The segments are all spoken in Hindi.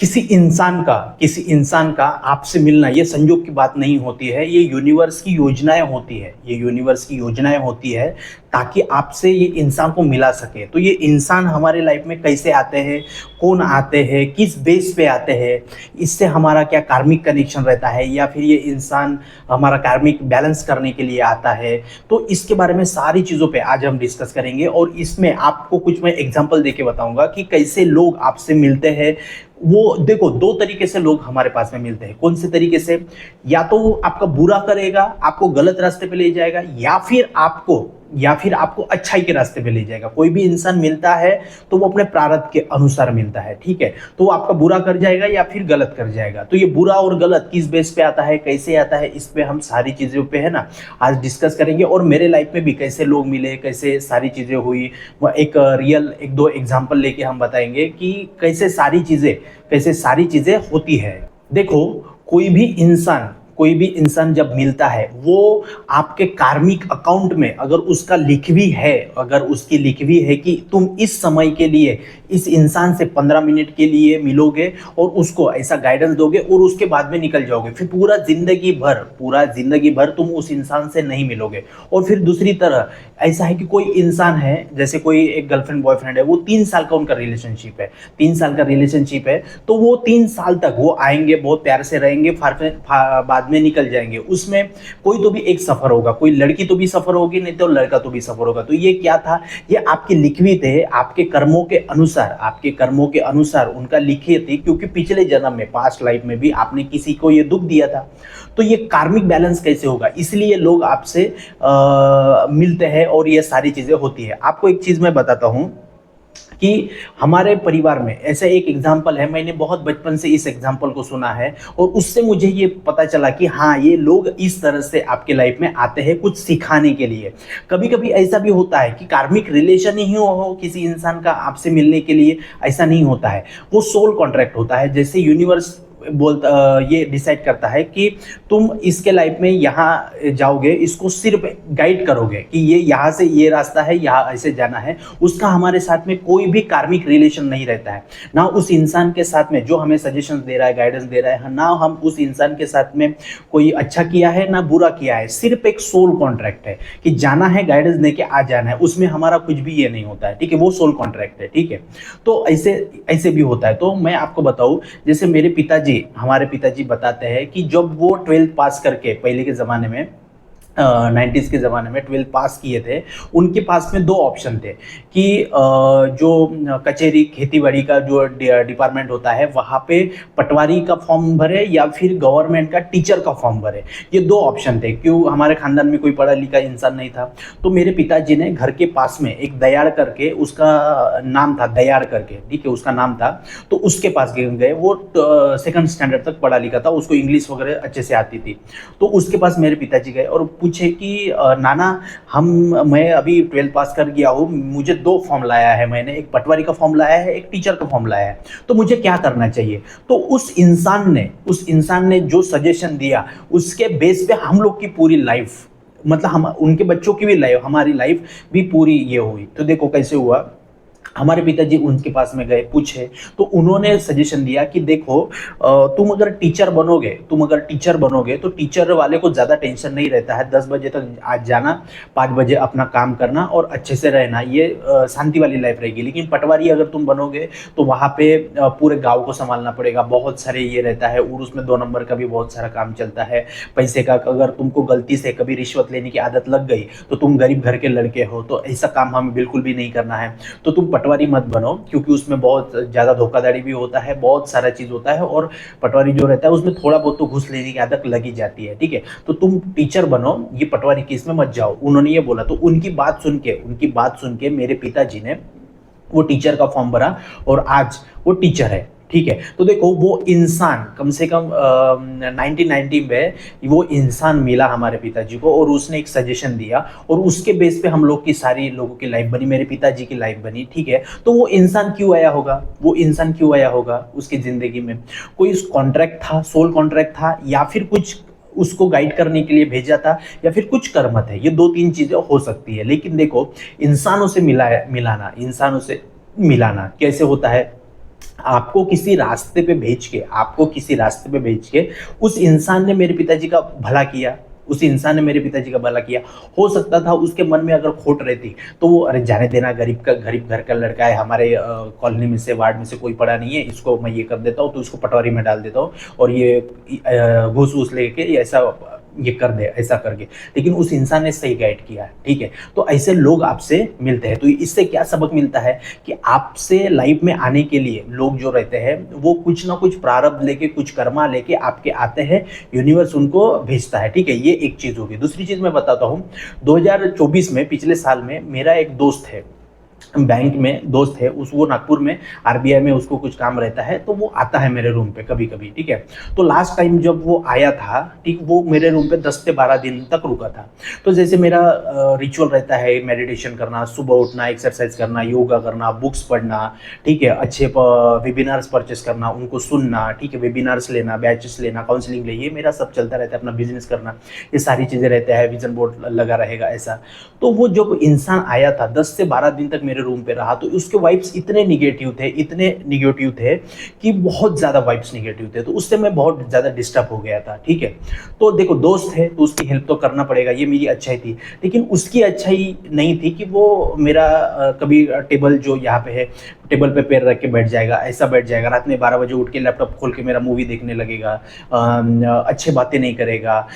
किसी इंसान का आपसे मिलना ये संयोग की बात नहीं होती है, ये यूनिवर्स की योजनाएं होती है, ये यूनिवर्स की योजनाएं होती है ताकि आपसे ये इंसान को मिला सके। तो ये इंसान हमारे लाइफ में कैसे आते हैं, कौन आते हैं, किस बेस पे आते हैं, इससे हमारा क्या कार्मिक कनेक्शन रहता है, या फिर ये इंसान हमारा कार्मिक बैलेंस करने के लिए आता है। तो इसके बारे में सारी चीज़ों पे आज हम डिस्कस करेंगे, और इसमें आपको कुछ मैं एग्जांपल देके बताऊंगा कि कैसे लोग आपसे मिलते हैं। वो देखो, दो तरीके से लोग हमारे पास में मिलते हैं। कौन से तरीके से? या तो वो आपका बुरा करेगा, आपको गलत रास्ते पे ले जाएगा, या फिर आपको अच्छाई के रास्ते पे ले जाएगा। कोई भी इंसान मिलता है तो वो अपने प्रारब्ध के अनुसार मिलता है, ठीक है। तो वो आपका बुरा कर जाएगा या फिर गलत कर जाएगा। तो ये बुरा और गलत किस बेस पे आता है, कैसे आता है, इस पे हम सारी चीजों पे है ना आज डिस्कस करेंगे। और मेरे लाइफ में भी कैसे लोग मिले, कैसे सारी चीजें हुई, वो एक दो एग्जाम्पल लेके हम बताएंगे कि कैसे सारी चीजें होती है। देखो, कोई भी इंसान जब मिलता है, वो आपके कार्मिक अकाउंट में अगर उसकी लिखवी है कि तुम इस समय के लिए इस इंसान से 15 मिनट के लिए मिलोगे और उसको ऐसा गाइडेंस दोगे और उसके बाद में निकल जाओगे, फिर पूरा जिंदगी भर तुम उस इंसान से नहीं मिलोगे। और फिर दूसरी तरह ऐसा है कि कोई इंसान है, जैसे कोई एक गर्लफ्रेंड बॉयफ्रेंड है, वो 3 साल का उनका रिलेशनशिप है। तो वो 3 साल तक वो आएंगे, बहुत प्यार से रहेंगे, बाद में निकल जाएंगे। उसमें कोई तो भी एक सफर होगा, कोई लड़की तो भी सफर होगी, नहीं तो लड़का तो भी सफर होगा। तो ये क्या था? ये आपकी लिखित है, आपके कर्मों के अनुसार उनका लिखित थी, क्योंकि पिछले जन्म में, पास्ट लाइफ में भी आपने किसी को ये दुख दिया था। तो ये कार्मिक बैलेंस कैसे होगा? इसलिए लोग आपसे मिलते हैं और ये सारी चीजें होती है। आपको एक चीज मैं बताता हूं कि हमारे परिवार में ऐसा एक एग्जाम्पल है। मैंने बहुत बचपन से इस एग्जाम्पल को सुना है, और उससे मुझे ये पता चला कि हाँ, ये लोग इस तरह से आपके लाइफ में आते हैं कुछ सिखाने के लिए। कभी कभी ऐसा भी होता है कि कार्मिक रिलेशन ही हो किसी इंसान का आपसे मिलने के लिए, ऐसा नहीं होता है। वो सोल कॉन्ट्रैक्ट होता है। जैसे यूनिवर्स ये डिसाइड करता है कि तुम इसके लाइफ में यहाँ जाओगे, इसको सिर्फ गाइड करोगे कि ये यहाँ से ये रास्ता है, यहाँ ऐसे जाना है। उसका हमारे साथ में कोई भी कार्मिक रिलेशन नहीं रहता है, ना उस इंसान के साथ में जो हमें सजेशन दे रहा है, गाइडेंस दे रहा है, ना हम उस इंसान के साथ में कोई अच्छा किया है ना बुरा किया है। सिर्फ एक सोल कॉन्ट्रैक्ट है कि जाना है, गाइडेंस दे के आ जाना है, उसमें हमारा कुछ भी ये नहीं होता है, ठीक है। वो सोल कॉन्ट्रैक्ट है, ठीक है। तो ऐसे भी होता है। तो मैं आपको बताऊं, जैसे हमारे पिताजी बताते हैं कि जब वो 12th पास करके, पहले के ज़माने में 90s के ज़माने में 12th पास किए थे, उनके पास में दो ऑप्शन थे कि जो कचहरी खेतीबाड़ी का जो डिपार्टमेंट होता है, वहाँ पे पटवारी का फॉर्म भरे या फिर गवर्नमेंट का टीचर का फॉर्म भरे। ये दो ऑप्शन थे। क्यों? हमारे खानदान में कोई पढ़ा लिखा इंसान नहीं था। तो मेरे पिताजी ने घर के पास में एक दयाड़ करके, उसका नाम था दयाड़ करके, ठीक है, उसका नाम था। तो उसके पास गए। वो 2nd स्टैंडर्ड तक पढ़ा लिखा था, उसको इंग्लिश वगैरह अच्छे से आती थी। तो उसके पास मेरे पिताजी गए और पूछे कि नाना, मैं अभी 12th पास कर गया हूँ, मुझे 2 फॉर्म लाया है मैंने, एक पटवारी का फॉर्म लाया है, एक टीचर का फॉर्म लाया है, तो मुझे क्या करना चाहिए? तो उस इंसान ने जो सजेशन दिया, उसके बेस पे हम लोग की पूरी लाइफ, मतलब हम उनके बच्चों की भी लाइफ, हमारी लाइफ भी पूरी ये हुई। तो देखो कैसे हुआ। हमारे पिताजी उनके पास में गए, पूछे, तो उन्होंने सजेशन दिया कि देखो, तुम अगर टीचर बनोगे तो टीचर वाले को ज़्यादा टेंशन नहीं रहता है। 10 बजे तक आज जाना, 5 बजे अपना काम करना और अच्छे से रहना, ये शांति वाली लाइफ रहेगी। लेकिन पटवारी अगर तुम बनोगे तो वहाँ पे पूरे गाँव को संभालना पड़ेगा, बहुत सारे ये रहता है, और उसमें 2 नंबर का भी बहुत सारा काम चलता है, पैसे का। अगर तुमको गलती से कभी रिश्वत लेने की आदत लग गई तो तुम गरीब घर के लड़के हो, तो ऐसा काम हमें बिल्कुल भी नहीं करना है। तो तुम पटवारी मत बनो, क्योंकि उसमें बहुत ज़्यादा धोखाधड़ी भी होता है, बहुत सारा चीज़ होता है, और पटवारी जो रहता है उसमें थोड़ा बहुत तो घूस लेने की आदत लगी जाती है, ठीक है। तो तुम टीचर बनो, ये पटवारी केस में मत जाओ, उन्होंने ये बोला। तो उनकी बात सुन के मेरे पिताजी ने वो टीचर का फॉर्म भरा और आज वो टीचर है, ठीक है। तो देखो, वो इंसान कम से कम 1990 में वो इंसान मिला हमारे पिताजी को, और उसने एक सजेशन दिया, और उसके बेस पे हम लोग की सारी लोगों की लाइफ बनी, मेरे पिताजी की लाइफ बनी, ठीक है। तो वो इंसान क्यों आया होगा उसकी ज़िंदगी में? कोई कॉन्ट्रैक्ट था, सोल कॉन्ट्रैक्ट था, या फिर कुछ उसको गाइड करने के लिए भेजा था, या फिर कुछ कर्म थे। ये 2-3 चीज़ें हो सकती है। लेकिन देखो, इंसानों से मिलाना कैसे होता है? आपको किसी रास्ते पे भेज के, उस इंसान ने मेरे पिताजी का भला किया, उस इंसान ने मेरे पिताजी का भला किया। हो सकता था उसके मन में अगर खोट रहती तो वो अरे जाने देना, गरीब घर का लड़का है, हमारे कॉलोनी में से, वार्ड में से कोई पढ़ा नहीं है, इसको मैं ये कर देता हूँ, तो इसको पटवारी में डाल देता हूँ और ये घूस वूस लेके ऐसा ये कर दे, ऐसा करके। लेकिन उस इंसान ने सही गाइड किया, ठीक है। तो ऐसे लोग आपसे मिलते हैं। तो इससे क्या सबक मिलता है कि आपसे लाइफ में आने के लिए लोग जो रहते हैं वो कुछ ना कुछ प्रारब्ध लेके, कुछ कर्मा लेके आपके आते हैं, यूनिवर्स उनको भेजता है, ठीक है। ये एक चीज होगी। दूसरी चीज मैं बताता हूँ, 2024 में, पिछले साल में, मेरा एक दोस्त है, बैंक में दोस्त है, उस वो नागपुर में आरबीआई में उसको कुछ काम रहता है, तो वो आता है मेरे रूम पे कभी कभी, ठीक है। तो लास्ट टाइम जब वो आया था, ठीक, वो मेरे रूम पे 10 से 12 दिन तक रुका था। तो जैसे मेरा रिचुअल रहता है, मेडिटेशन करना, सुबह उठना, एक्सरसाइज करना, योगा करना, बुक्स पढ़ना, ठीक है, अच्छे वेबिनार्स परचेस करना, उनको सुनना, ठीक है, वेबिनार्स लेना, बैचेस लेना, काउंसलिंग ले, ये मेरा सब चलता रहता है। अपना बिजनेस करना, ये सारी चीज़ें रहते हैं, विजन बोर्ड लगा रहेगा, ऐसा। तो वो जब इंसान आया था, 10 से 12 दिन तक मेरे रूम पे रहा, तो उसके वाइब्स इतने निगेटिव थे कि बहुत ज़्यादा वाइब्स निगेटिव थे। तो उससे मैं बहुत ज़्यादा डिस्टर्ब हो गया था, ठीक है। तो देखो, दोस्त है तो उसकी हेल्प तो करना पड़ेगा, ये मेरी अच्छाई थी। लेकिन उसकी अच्छाई नहीं थी कि वो मेरा कभी टेबल जो यहाँ पे है, टेबल पे पैर रख के बैठ जाएगा, ऐसा बैठ जाएगा, रात में 12 बजे उठ के लैपटॉप खोल के मेरा मूवी देखने लगेगा, अच्छे बातें नहीं करेगा,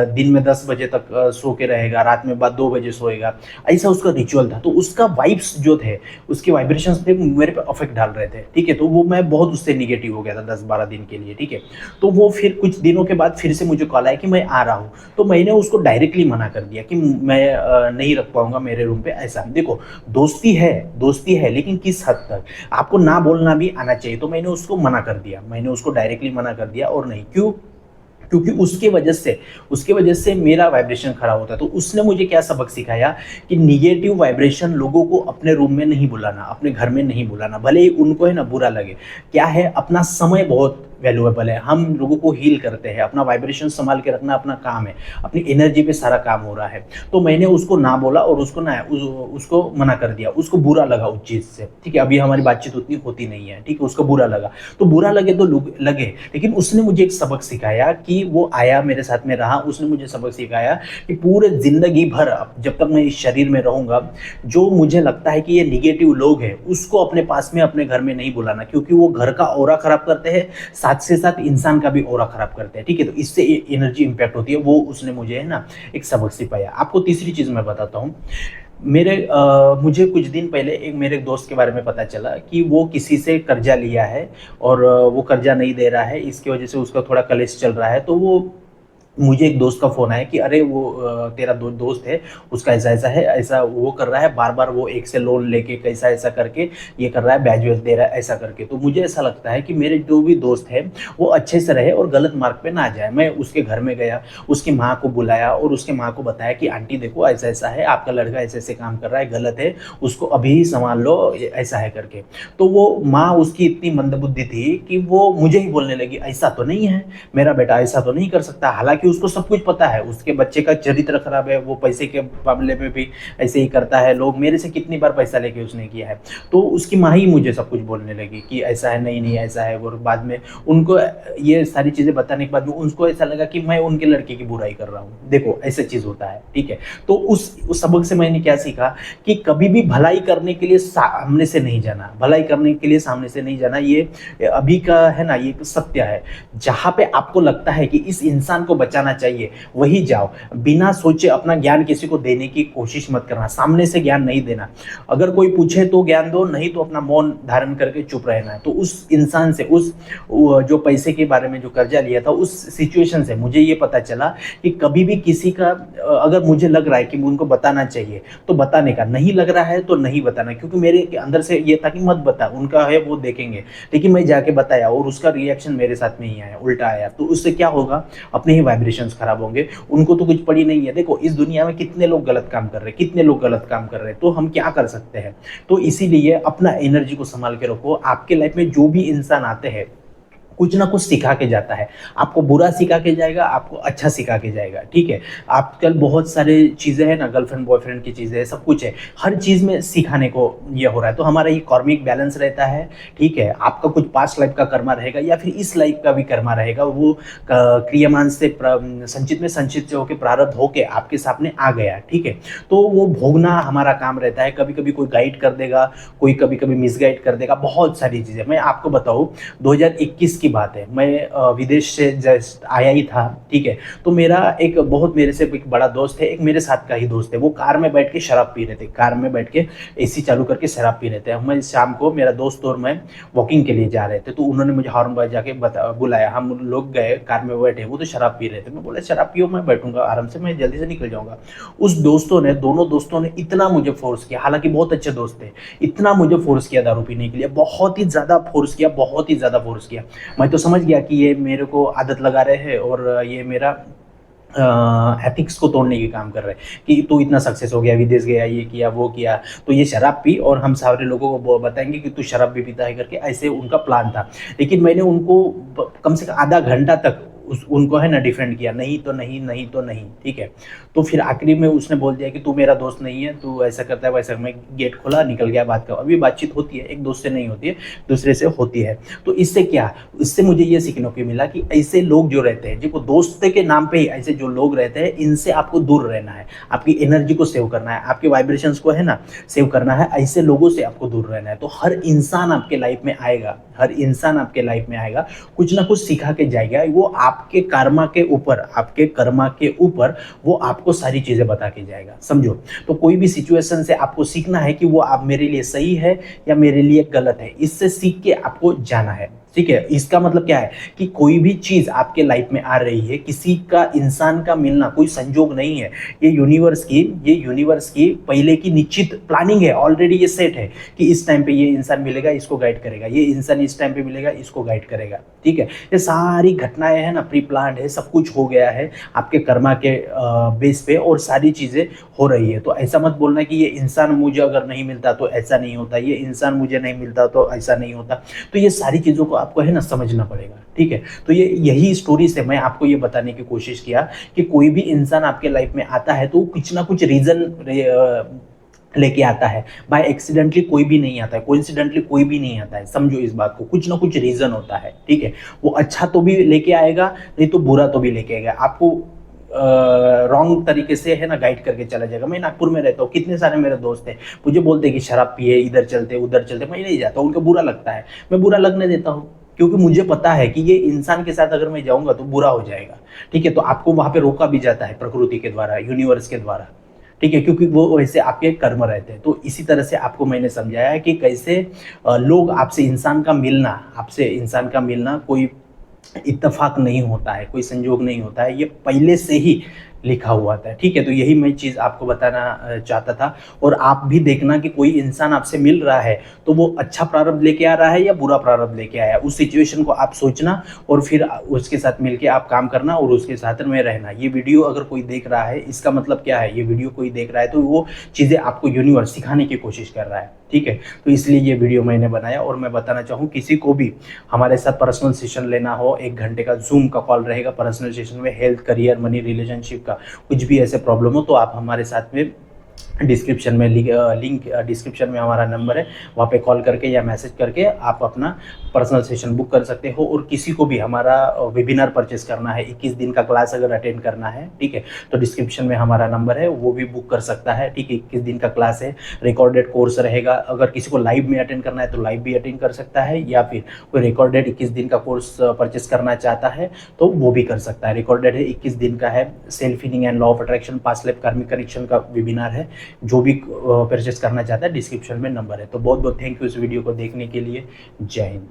दिन में 10 बजे तक सो के रहेगा, रात में बाद 2 बजे सोएगा, ऐसा उसका रिचुअल था। तो उसका वाइब्स जो थे, उसके वाइब्रेशंस थे, मेरे पे अफेक्ट डाल रहे थे, ठीक है। तो वो मैं बहुत उससे निगेटिव हो गया था 10-12 दिन के लिए, ठीक है। तो वो फिर कुछ दिनों के बाद फिर से मुझे कॉल आया कि मैं आ रहा हूँ। तो मैंने उसको डायरेक्टली मना कर दिया कि मैं नहीं रख पाऊंगा मेरे रूम पे, ऐसा। देखो, दोस्ती है, लेकिन किस हद तक आपको ना बोलना भी आना चाहिए। तो मैंने उसको मना कर दिया, मैंने उसको डायरेक्टली मना कर दिया। और नहीं, क्यों? क्योंकि उसके वजह से मेरा वाइब्रेशन खराब होता है। तो उसने मुझे क्या सबक सिखाया कि निगेटिव वाइब्रेशन लोगों को अपने रूम में नहीं बुलाना, अपने घर में नहीं बुलाना, भले ही उनको है ना बुरा लगे। क्या है, अपना समय बहुत वैल्यूएबल है। हम लोगों को हील करते हैं, अपना वाइब्रेशन संभाल के रखना अपना काम है, अपनी एनर्जी पे सारा काम हो रहा है। तो मैंने उसको ना बोला और उसको मना कर दिया। उसको बुरा लगा उस चीज़ से, ठीक है। अभी हमारी बातचीत उतनी होती नहीं है, ठीक है। उसको बुरा लगा, तो बुरा लगे तो लगे, लेकिन उसने मुझे एक सबक सिखाया कि वो आया, मेरे साथ में रहा, उसने मुझे सबक सिखाया कि पूरे जिंदगी भर जब तक मैं इस शरीर में रहूंगा, जो मुझे लगता है कि ये निगेटिव लोग हैं, उसको अपने पास में, अपने घर में नहीं बुलाना, क्योंकि वो घर का ऑरा खराब करते हैं, साथ से साथ इंसान का भी ऑरा खराब करते हैं, ठीक है। तो इससे एनर्जी इंपैक्ट होती है। वो उसने मुझे है ना एक सबक सिखाया। आपको तीसरी चीज मैं बताता हूँ। मुझे कुछ दिन पहले एक मेरे दोस्त के बारे में पता चला कि वो किसी से कर्जा लिया है और वो कर्जा नहीं दे रहा है, इसकी वजह से उसका थोड़ा कलेश चल रहा है। तो वो मुझे एक दोस्त का फ़ोन आया कि अरे वो तेरा दोस्त है, उसका ऐसा ऐसा है, ऐसा वो कर रहा है, बार बार वो एक से लोन लेके कैसा ऐसा करके ये कर रहा है, ब्याज व्याज दे रहा है, ऐसा करके। तो मुझे ऐसा लगता है कि मेरे जो भी दोस्त है वो अच्छे से रहे और गलत मार्ग पे ना जाए। मैं उसके घर में गया, उसकी माँ को बुलाया और उसके माँ को बताया कि आंटी देखो ऐसा ऐसा है, आपका लड़का ऐसे ऐसे काम कर रहा है, गलत है, उसको अभी ही संभाल लो, ऐसा है करके। तो वो माँ उसकी इतनी मंदबुद्धि थी कि वो मुझे ही बोलने लगी, ऐसा तो नहीं है, मेरा बेटा ऐसा तो नहीं कर सकता। हालांकि उसको सब कुछ पता है, उसके बच्चे का चरित्र खराब है, वो पैसे के मामले में भी ऐसे ही करता है। लोग मेरे से कितनी बार पैसा लेके उसने किया है। तो उसकी माँ ही मुझे सब कुछ बोलने लगी कि ऐसा है, नहीं नहीं ऐसा है। और बाद में उनको ये सारी चीज़ें बताने के बाद में उनको ऐसा लगा कि मैं उनके लड़के की बुराई कर रहा हूँ। देखो ऐसा चीज़ होता है, ठीक है। तो उस सबक से मैंने क्या सीखा कि कभी भी भलाई करने के लिए सामने से नहीं जाना, भलाई करने के लिए सामने से नहीं जाना। ये अभी का है ना, ये सत्य है। जहाँ पे आपको लगता है कि इस इंसान को बचाना चाहिए वही जाओ, बिना सोचे अपना ज्ञान किसी को देने की कोशिश मत करना, सामने से ज्ञान नहीं देना। अगर कोई पूछे तो ज्ञान दो, नहीं तो अपना मौन धारण करके चुप रहना है। तो उस इंसान से, उस जो पैसे के बारे में जो कर्जा लिया था, उस सिचुएशन से मुझे ये पता चला कि कभी भी किसी का अगर मुझे लग रहा है कि उनको बताना चाहिए तो बताने का, नहीं लग रहा है तो नहीं बताना। क्योंकि मेरे अंदर से ये था कि मत बता, उनका है वो देखेंगे। लेकिन मैं जाके बताया और उसका रिएक्शन मेरे साथ में ही आया, उल्टा आया। तो उससे क्या होगा, अपने ही वाइब्रेशंस खराब होंगे। उनको तो कुछ पड़ी नहीं है। देखो इस दुनिया में कितने लोग गलत काम कर रहे हैं, कितने लोग गलत काम कर रहे हैं, तो हम क्या कर सकते हैं। तो इसीलिए अपना एनर्जी को संभाल के रखो। आपके लाइफ में जो भी इंसान आते हैं कुछ ना कुछ सिखा के जाता है। आपको बुरा सिखा के जाएगा, आपको अच्छा सिखा के जाएगा, ठीक है। आजकल बहुत सारे चीज़ें हैं ना, गर्लफ्रेंड बॉयफ्रेंड की चीज़ें, सब कुछ है, हर चीज़ में सिखाने को ये हो रहा है। तो हमारा ये कार्मिक बैलेंस रहता है, ठीक है। आपका कुछ पास्ट लाइफ का कर्मा रहेगा या फिर इस लाइफ का भी कर्मा रहेगा, वो क्रियमान से संचित में संचित होकर प्रारब्ध होके आपके सामने आ गया, ठीक है। तो वो भोगना हमारा काम रहता है। कभी कभी कोई गाइड कर देगा, कोई कभी कभी मिसगाइड कर देगा, बहुत सारी चीज़ें। मैं आपको बताऊँ, 2021 की बात है, मैं विदेश से जस्ट आया ही था, ठीक है। तो मेरा एक बहुत मेरे से एक बड़ा दोस्त है, एक मेरे साथ का ही दोस्त है, वो कार में बैठ के शराब पी रहे थे, कार में बैठ के एसी चालू करके शराब पी रहे थे। मैं शाम को, मेरा दोस्त और मैं वॉकिंग के लिए जा रहे थे, तो उन्होंने मुझे हॉर्न बजा जाके बुलाया, हम लोग गए, कार में बैठे, वो तो शराब पी रहे थे। मैं बोला शराब पियो, मैं बैठूंगा आराम से, मैं जल्दी से निकल जाऊंगा। उस दोस्तों ने, दोनों दोस्तों ने इतना मुझे फोर्स किया, हालांकि बहुत अच्छे दोस्त थे, इतना मुझे फोर्स किया दारू पीने के लिए, बहुत ही ज़्यादा फोर्स किया, बहुत ही ज़्यादा फोर्स किया। मैं तो समझ गया कि ये मेरे को आदत लगा रहे हैं और ये मेरा एथिक्स को तोड़ने के काम कर रहे हैं कि तू इतना सक्सेस हो गया, विदेश गया, ये किया, वो किया, तो ये शराब पी और हम सारे लोगों को बताएंगे कि तू शराब भी पीता है करके, ऐसे उनका प्लान था। लेकिन मैंने उनको कम से कम आधा घंटा तक उनको है ना डिफेंड किया, नहीं तो नहीं, नहीं तो नहीं, ठीक है। तो फिर आखिरी में उसने बोल दिया कि तू मेरा दोस्त नहीं है, तू ऐसा करता है वैसा। मैं गेट खोला, निकल गया, बात कर। अभी बातचीत होती है, एक दोस्त से नहीं होती है, दूसरे से होती है। तो इससे क्या, इससे मुझे ये सीखने को मिला कि ऐसे लोग जो रहते हैं, जिनको दोस्त के नाम पे ही ऐसे जो लोग रहते हैं, इनसे आपको दूर रहना है, आपकी एनर्जी को सेव करना है, आपके वाइब्रेशंस को है ना सेव करना है, ऐसे लोगों से आपको दूर रहना है। तो हर इंसान आपके लाइफ में आएगा, हर इंसान आपके लाइफ में आएगा, कुछ ना कुछ सिखा के जाएगा। वो आपके कर्मा के ऊपर, आपके कर्मा के ऊपर वो आपको सारी चीजें बता के जाएगा, समझो। तो कोई भी सिचुएशन से आपको सीखना है कि वो आप मेरे लिए सही है या मेरे लिए गलत है, इससे सीख के आपको जाना है, ठीक है। इसका मतलब क्या है कि कोई भी चीज आपके लाइफ में आ रही है, किसी का, इंसान का मिलना कोई संजोग नहीं है, ये यूनिवर्स की पहले की निश्चित प्लानिंग है, ऑलरेडी ये सेट है कि इस टाइम पे ये इंसान मिलेगा, इसको गाइड करेगा, ये इंसान इस टाइम पे मिलेगा, इसको गाइड करेगा, ठीक है। ये सारी घटनाएं है ना प्री प्लान्ड है, सब कुछ हो गया है आपके कर्मा के बेस पे, और सारी चीजें हो रही है। तो ऐसा मत बोलना कि ये इंसान मुझे अगर नहीं मिलता तो ऐसा नहीं होता, ये इंसान मुझे नहीं मिलता तो ऐसा नहीं होता। तो ये सारी चीजों को आपको है ना समझना पड़ेगा, ठीक है। तो ये यही स्टोरी से मैं आपको ये बताने की कोशिश किया कि कोई भी इंसान आपके लाइफ में आता है तो कुछ ना कुछ रीजन लेके आता है। बाय एक्सीडेंटली कोई भी नहीं आता है, कोइंसिडेंटली कोई भी नहीं आता है, समझो इस बात को, कुछ ना कुछ रीजन होता है, ठीक है। वो अच्छा तो भी लेके आएगा, नहीं तो बुरा तो भी लेके आएगा, आपको रॉन्ग तरीके से है ना गाइड करके चला जाएगा। मैं नागपुर में रहता हूँ, कितने सारे मेरे दोस्त हैं, मुझे बोलते हैं कि शराब पिए, इधर चलते उधर चलते, मैं नहीं जाता, उनको बुरा लगता है, मैं बुरा लगने देता हूँ, क्योंकि मुझे पता है कि ये इंसान के साथ अगर मैं जाऊंगा तो बुरा हो जाएगा, ठीक है। तो आपको वहां पे रोका भी जाता है प्रकृति के द्वारा, यूनिवर्स के द्वारा, ठीक है, क्योंकि वो वैसे आपके कर्म रहते हैं। तो इसी तरह से आपको मैंने समझाया है कि कैसे लोग आपसे, इंसान का मिलना कोई इत्तेफाक नहीं होता है, कोई संजोग नहीं होता है, ये पहले से ही लिखा हुआ था, ठीक है। तो यही मैं चीज़ आपको बताना चाहता था। और आप भी देखना कि कोई इंसान आपसे मिल रहा है तो वो अच्छा प्रारब्ध लेके आ रहा है या बुरा प्रारब्ध लेके आया, उस सिचुएशन को आप सोचना और फिर उसके साथ मिलके आप काम करना और उसके साथ में रहना। ये वीडियो अगर कोई देख रहा है, इसका मतलब क्या है, ये वीडियो कोई देख रहा है तो वो चीज़ें आपको यूनिवर्स सिखाने की कोशिश कर रहा है, ठीक है। तो इसलिए ये वीडियो मैंने बनाया। और मैं बताना चाहूँ, किसी को भी हमारे साथ पर्सनल सेशन लेना हो, 1 घंटे का जूम का कॉल रहेगा पर्सनल सेशन में, हेल्थ, करियर, मनी, रिलेशनशिप का कुछ भी ऐसे प्रॉब्लम हो तो आप हमारे साथ में डिस्क्रिप्शन में लिंक डिस्क्रिप्शन में हमारा नंबर है, वहाँ पे कॉल करके या मैसेज करके आप अपना पर्सनल सेशन बुक कर सकते हो। और किसी को भी हमारा वेबिनार परचेस करना है, 21 दिन का क्लास अगर अटेंड करना है, ठीक है, तो डिस्क्रिप्शन में हमारा नंबर है, वो भी बुक कर सकता है, ठीक है। 21 दिन का क्लास है, रिकॉर्डेड कोर्स रहेगा। अगर किसी को लाइव में अटेंड करना है तो लाइव भी अटेंड कर सकता है, या फिर कोई रिकॉर्डेड 21 दिन का कोर्स परचेस करना चाहता है तो वो भी कर सकता है। रिकॉर्डेड है, 21 दिन का है, self healing and law of attraction, past life karmic connection का वेबिनार है। जो भी परचेस करना चाहता है, डिस्क्रिप्शन में नंबर है। तो बहुत बहुत थैंक यू इस वीडियो को देखने के लिए। जय हिंद।